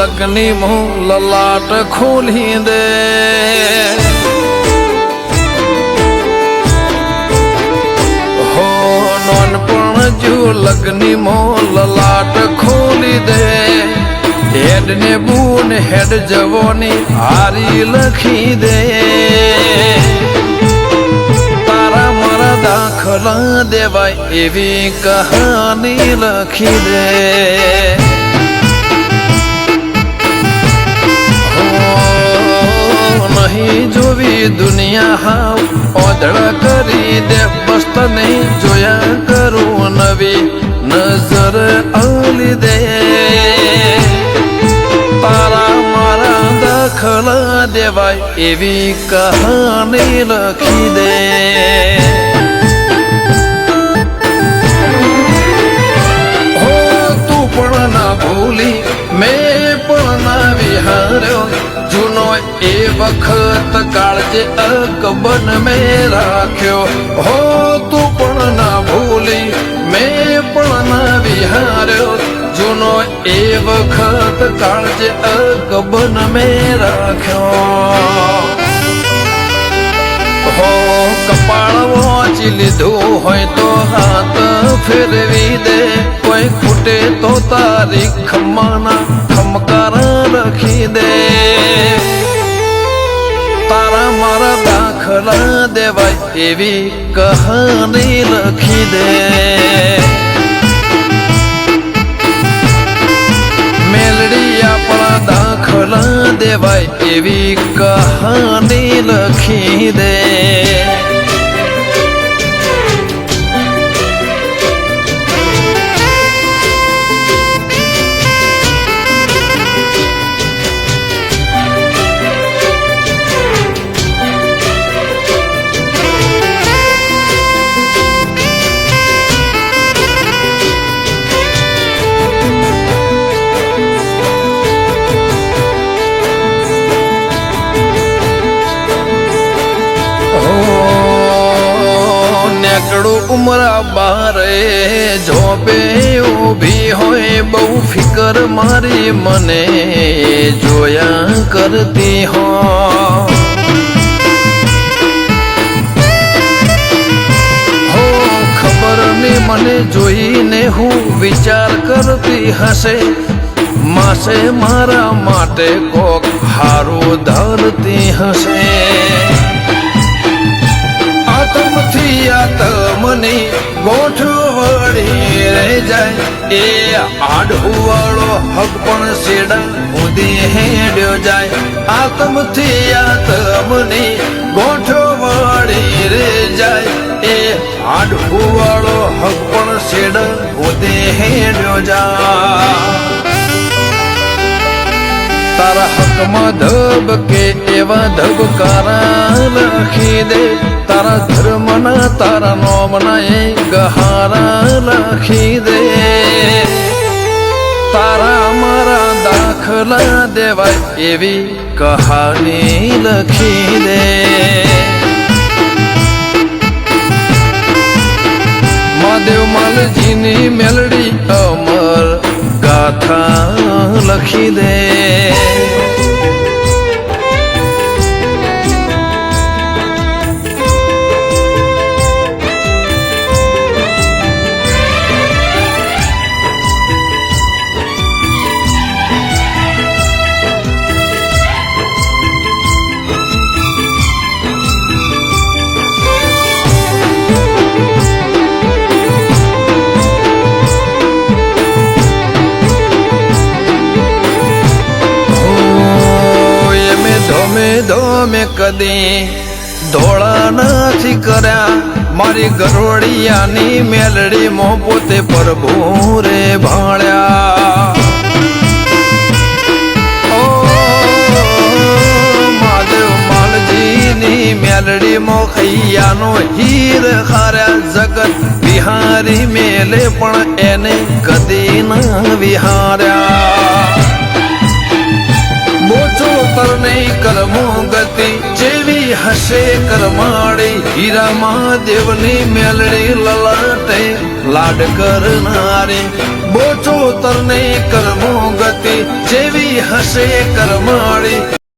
લગ્ની મોં લલાટ ખોલી દે હો નોનપણ જો લગ્ની મોં લલાટ ખોલી દે હેડ ને બૂન હેડ જવોની હારી લખી દે તારા મારા દાખલા દેવાય એવી કહાની લખી દે નહીં જોવી દુનિયા હાવ ઓધળ કરી દે બસ તને જોયા કરું નવી નજર આલી દે તારા મારા દાખલા દેવાય એવી કહાની લખી દે હો તું પણ ના ભૂલી મેં પણ ના વિહાર્યો જૂનો એ વખત કાળજે અકબન મેં રાખ્યો હો તું પણ ના ભૂલી મેં પણ ના વિહાર્યો જૂનો એ વખત કાળજે અકબન મેં રાખ્યો હો કપાળ વાંચી લીધું હોય તો હાથ ફેરવી દે કોઈ ખૂટે તો તારી ખમ્માના ખમકાર લખી દે તારા મારા દાખલા દેવાય એવી કહાની લખી દે મેલડી આપણા દાખલા દેવાય એવી કહાની લખી દે ઉમરા બારે જોબે ઊભી હોય બહુ ફિકર મારી મને જોયા કરતી હો ખબર ને મને જોઈને હું વિચાર કરતી હશે માસે મારા માટે કોક હારું ધરતી હશે આતમથી આતમની ગોઠવણી રહી જાય એ આડુવાળો હક પણ સેડા ઉદી હેડ્યો જાય આતમથી આતમની ગોઠવણી રહી જાય એ આડુવાળો હક પણ સેડા ઉદી હેડ્યો જાય તારા હકમાં ધબકે એવા ધબકારા લખી દે તારા ધર્મના તારા નોમના એ ગહારા લખી દે તારા મારા દાખલા દેવાય એવી કહાની લખી દે મહાદેવ માલજીની મેલડી અમર ગાથા લખી દે મેં કદી ધોળા નથી કર્યા મારી ગરોડિયાની મેલડી મો પોતે પ્રભુ રે ભાળ્યા ઓ મહાદેવ માલજીની મેલડી મો ખૈયાનો હીર ખાર્યા જગત વિહારી મેલે પણ એને કદી ના વિહાર્યા મોચો તરને કરમો ગતિ જેવી હશે કરમાડી હીરા મહાદેવની મેલડી લલાટે લાડ કરનારી બોચો તરને કર્મો ગતિ જેવી હશે કરમાળી